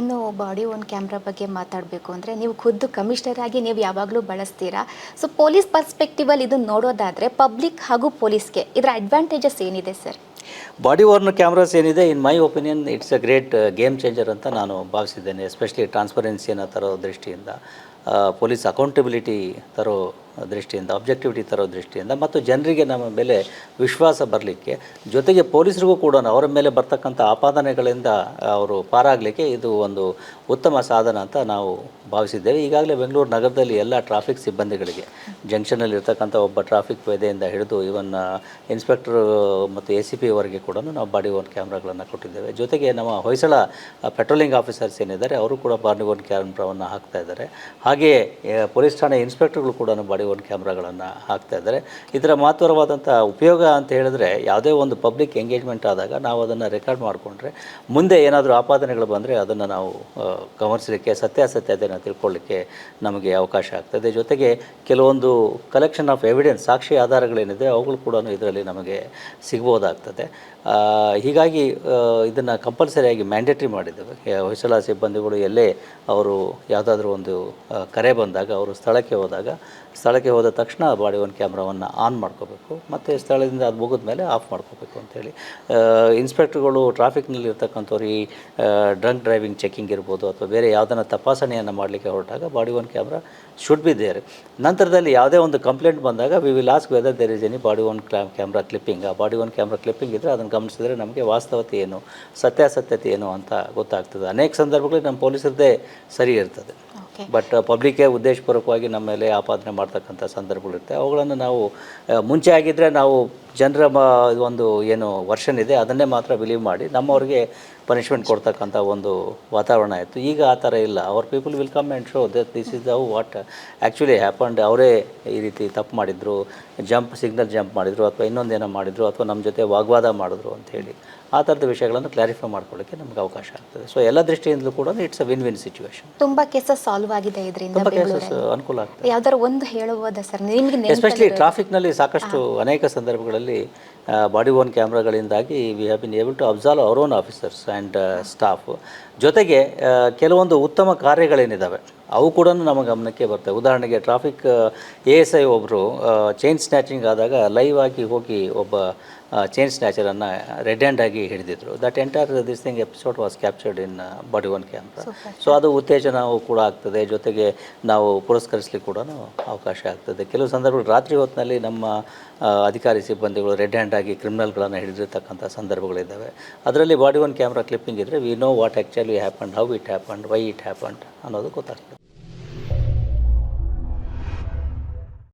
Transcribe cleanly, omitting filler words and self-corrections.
ಇನ್ನು body worn camera ಬಗ್ಗೆ ಮಾತಾಡಬೇಕು ಅಂದರೆ ನೀವು ಖುದ್ದು ಕಮಿಷನರ್ ಆಗಿ ನೀವು ಯಾವಾಗಲೂ ಬಳಸ್ತೀರಾ. ಸೊ ಪೊಲೀಸ್ ಪರ್ಸ್ಪೆಕ್ಟಿವಲ್ಲಿ ಇದನ್ನು ನೋಡೋದಾದರೆ ಪಬ್ಲಿಕ್ ಹಾಗೂ ಪೊಲೀಸ್ಗೆ ಇದರ ಅಡ್ವಾಂಟೇಜಸ್ ಏನಿದೆ ಸರ್? ಬಾಡಿ ವರ್ನ್ ಕ್ಯಾಮ್ರಾಸ್ ಏನಿದೆ, in my opinion it's a great game changer ಅಂತ ನಾನು ಭಾವಿಸಿದ್ದೇನೆ. ಎಸ್ಪೆಷಲಿ ಟ್ರಾನ್ಸ್ಪರೆನ್ಸಿಯನ್ನು ತರೋ ದೃಷ್ಟಿಯಿಂದ, ಪೊಲೀಸ್ ಅಕೌಂಟಬಿಲಿಟಿ ತರೋ ದೃಷ್ಟಿಯಿಂದ, ಆಬ್ಜೆಕ್ಟಿವಿಟಿ ತರೋ ದೃಷ್ಟಿಯಿಂದ, ಮತ್ತು ಜನರಿಗೆ ನಮ್ಮ ಮೇಲೆ ವಿಶ್ವಾಸ ಬರಲಿಕ್ಕೆ, ಜೊತೆಗೆ ಪೊಲೀಸರಿಗೂ ಕೂಡ ಅವರ ಮೇಲೆ ಬರ್ತಕ್ಕಂಥ ಆಪಾದನೆಗಳಿಂದ ಅವರು ಪಾರಾಗಲಿಕ್ಕೆ ಇದು ಒಂದು ಉತ್ತಮ ಸಾಧನ ಅಂತ ನಾವು ಭಾವಿಸಿದ್ದೇವೆ. ಈಗಾಗಲೇ ಬೆಂಗಳೂರು ನಗರದಲ್ಲಿ ಎಲ್ಲ ಟ್ರಾಫಿಕ್ ಸಿಬ್ಬಂದಿಗಳಿಗೆ, ಜಂಕ್ಷನಲ್ಲಿ ಇರ್ತಕ್ಕಂಥ ಒಬ್ಬ ಟ್ರಾಫಿಕ್ ಪೇದೆಯಿಂದ ಹಿಡಿದು ಇವನ್ ಇನ್ಸ್ಪೆಕ್ಟರ್ ಮತ್ತು ACP ವರೆಗೆ ಕೂಡ ನಾವು ಬಾಡಿ ಓನ್ ಕ್ಯಾಮ್ರಾಗಳನ್ನು ಕೊಟ್ಟಿದ್ದೇವೆ. ಜೊತೆಗೆ ನಮ್ಮ ಹೊಯ್ಸಳ ಪೆಟ್ರೋಲಿಂಗ್ ಆಫೀಸರ್ಸ್ ಏನಿದ್ದಾರೆ ಅವರು ಕೂಡ ಬಾಡಿ ಓನ್ ಕ್ಯಾಮ್ರಾವನ್ನು ಹಾಕ್ತಾ ಇದ್ದಾರೆ. ಹಾಗೆಯೇ ಪೊಲೀಸ್ ಠಾಣೆ ಇನ್ಸ್ಪೆಕ್ಟರ್ಗಳು ಕೂಡ ಬಾಡಿ ಓನ್ ಕ್ಯಾಮ್ರಾಗಳನ್ನು ಹಾಕ್ತಾ ಇದ್ದಾರೆ. ಇದರ ಮಹತ್ವರವಾದಂಥ ಉಪಯೋಗ ಅಂತ ಹೇಳಿದ್ರೆ, ಯಾವುದೇ ಒಂದು ಪಬ್ಲಿಕ್ ಎಂಗೇಜ್ಮೆಂಟ್ ಆದಾಗ ನಾವು ಅದನ್ನು ರೆಕಾರ್ಡ್ ಮಾಡಿಕೊಂಡ್ರೆ ಮುಂದೆ ಏನಾದರೂ ಆಪಾದನೆಗಳು ಬಂದರೆ ಅದನ್ನು ನಾವು ಗಮನಿಸಲಿಕ್ಕೆ, ಸತ್ಯಾಸತ್ಯತೆಯನ್ನು ತಿಳ್ಕೊಳ್ಳಿಕ್ಕೆ ನಮಗೆ ಅವಕಾಶ ಆಗ್ತದೆ. ಜೊತೆಗೆ ಕೆಲವೊಂದು ಕಲೆಕ್ಷನ್ ಆಫ್ ಎವಿಡೆನ್ಸ್, ಸಾಕ್ಷಿ ಆಧಾರಗಳೇನಿದೆ ಅವುಗಳು ಕೂಡ ಇದರಲ್ಲಿ ನಮಗೆ ಸಿಗ್ಬೋದಾಗ್ತದೆ. ಹೀಗಾಗಿ ಇದನ್ನು ಕಂಪಲ್ಸರಿಯಾಗಿ ಮ್ಯಾಂಡೇಟ್ರಿ ಮಾಡಿದ್ದೇವೆ. ಹೊಯ್ಸಳ ಸಿಬ್ಬಂದಿಗಳು ಎಲ್ಲೇ ಅವರು ಯಾವುದಾದ್ರೂ ಒಂದು ಕರೆ ಬಂದಾಗ ಅವರು ಸ್ಥಳಕ್ಕೆ ಹೋದ ತಕ್ಷಣ ಬಾಡಿ ಓನ್ ಕ್ಯಾಮ್ರಾವನ್ನು ಆನ್ ಮಾಡ್ಕೋಬೇಕು, ಮತ್ತು ಸ್ಥಳದಿಂದ ಅದು ಮುಗಿದ ಮೇಲೆ ಆಫ್ ಮಾಡ್ಕೋಬೇಕು ಅಂಥೇಳಿ. ಇನ್ಸ್ಪೆಕ್ಟರ್ಗಳು ಟ್ರಾಫಿಕ್ನಲ್ಲಿ ಇರ್ತಕ್ಕಂಥವ್ರು ಈ ಡ್ರಂಕ್ ಡ್ರೈವಿಂಗ್ ಚೆಕಿಂಗ್ ಇರ್ಬೋದು ಅಥವಾ ಬೇರೆ ಯಾವುದನ್ನು ತಪಾಸಣೆಯನ್ನು ಮಾಡಲಿಕ್ಕೆ ಹೊರಟಾಗ body worn camera should be there. ನಂತರದಲ್ಲಿ ಯಾವುದೇ ಒಂದು ಕಂಪ್ಲೇಂಟ್ ಬಂದಾಗ we will ask whether there is any body worn camera clipping. ಆ ಬಾಡಿ ಓನ್ ಕ್ಯಾಮ್ರಾ ಕ್ಲಿಪ್ಪಿಂಗ್ ಇದ್ದರೆ ಅದನ್ನು ಗಮನಿಸಿದರೆ ನಮಗೆ ವಾಸ್ತವತೆ ಏನು, ಸತ್ಯಾಸತ್ಯತೆ ಏನು ಅಂತ ಗೊತ್ತಾಗ್ತದೆ. ಅನೇಕ ಸಂದರ್ಭಗಳಲ್ಲಿ ನಮ್ಮ ಪೊಲೀಸರದ್ದೇ ಸರಿ ಇರ್ತದೆ, ಬಟ್ ಪಬ್ಲಿಕ್ಕೇ ಉದ್ದೇಶಪೂರ್ವಕವಾಗಿ ನಮ್ಮ ಮೇಲೆ ಆಪಾದನೆ ಮಾಡ್ತಕ್ಕಂಥ ಸಂದರ್ಭಗಳಿರುತ್ತೆ. ಅವುಗಳನ್ನು ನಾವು ಮುಂಚೆ ಆಗಿದ್ದರೆ ನಾವು ಜನರ ಒಂದು ಏನು ವರ್ಷನ್ ಇದೆ ಅದನ್ನೇ ಮಾತ್ರ ಬಿಲೀವ್ ಮಾಡಿ ನಮ್ಮವ್ರಿಗೆ ಪನಿಷ್ಮೆಂಟ್ ಕೊಡ್ತಕ್ಕಂಥ ಒಂದು ವಾತಾವರಣ ಇತ್ತು. ಈಗ ಆ ಥರ ಇಲ್ಲ. Hour people will come and show that this is how what actually happened. ಅವರೇ ಈ ರೀತಿ ತಪ್ಪು ಮಾಡಿದರು, ಸಿಗ್ನಲ್ ಜಂಪ್ ಮಾಡಿದರು, ಅಥವಾ ಇನ್ನೊಂದೇನೋ ಮಾಡಿದರು, ಅಥವಾ ನಮ್ಮ ಜೊತೆ ವಾಗ್ವಾದ ಮಾಡಿದ್ರು ಅಂಥೇಳಿ ಆ ಥರದ ವಿಷಯಗಳನ್ನು ಕ್ಲಾರಿಫೈ ಮಾಡ್ಕೊಳ್ಳೋಕ್ಕೆ ನಮಗೆ ಅವಕಾಶ ಆಗ್ತದೆ. ಸೊ ಎಲ್ಲ ದೃಷ್ಟಿಯಿಂದಲೂ ಕೂಡ it's a win win situation. ತುಂಬ ಕೇಸಸ್ ಸಾಲ್ವ್ ಆಗಿದೆ ಇದರಿಂದ, ತುಂಬ ಕೇಸಸ್ ಅನುಕೂಲ ಆಗ್ತದೆ. ಯಾವ್ದಾರು ಒಂದು ಹೇಳಬಹುದಾ ಸರ್ ನಿಮಗೆ? ಎಸ್ಪೆಷಲಿ ಟ್ರಾಫಿಕ್ನಲ್ಲಿ ಸಾಕಷ್ಟು ಅನೇಕ ಸಂದರ್ಭಗಳಲ್ಲಿ ಬಾಡಿ ಓನ್ ಕ್ಯಾಮ್ರಾಗಳಿಂದಾಗಿ we have been able to observe our own officers and staff. ಜೊತೆಗೆ ಕೆಲವೊಂದು ಉತ್ತಮ ಕಾರ್ಯಗಳೇನಿದ್ದಾವೆ ಅವು ಕೂಡ ನಮ್ಮ ಗಮನಕ್ಕೆ ಬರ್ತವೆ. ಉದಾಹರಣೆಗೆ ಟ್ರಾಫಿಕ್ ASI ಒಬ್ಬರು ಚೈನ್ ಸ್ನ್ಯಾಚಿಂಗ್ ಆದಾಗ ಲೈವ್ ಆಗಿ ಹೋಗಿ ಒಬ್ಬ ಚೈನ್ ಸ್ನ್ಯಾಚರನ್ನು ರೆಡ್ ಹ್ಯಾಂಡ್ ಆಗಿ ಹಿಡಿದಿದ್ರು. That entire this thing episode was captured in body worn camera. So ಅದು ಉತ್ತೇಜನವೂ ಕೂಡ ಆಗ್ತದೆ, ಜೊತೆಗೆ ನಾವು ಪುರಸ್ಕರಿಸಲಿಕ್ಕೆ ಕೂಡ ಅವಕಾಶ ಆಗ್ತದೆ. ಕೆಲವು ಸಂದರ್ಭಗಳು ರಾತ್ರಿ ಹೊತ್ತಿನಲ್ಲಿ ನಮ್ಮ ಅಧಿಕಾರಿ ಸಿಬ್ಬಂದಿಗಳು ರೆಡ್ ಹ್ಯಾಂಡ್ ಆಗಿ ಕ್ರಿಮಿನಲ್ಗಳನ್ನು ಹಿಡಿದಿರ್ತಕ್ಕಂಥ ಸಂದರ್ಭಗಳಿದ್ದಾವೆ. ಅದರಲ್ಲಿ ಬಾಡಿ ಓನ್ ಕ್ಯಾಮ್ರಾ ಕ್ಲಿಪ್ಪಿಂಗ್ ಇದ್ದರೆ we know what actually happened, how it happened, why it happened ಅನ್ನೋದು ಗೊತ್ತಾಗ್ತದೆ.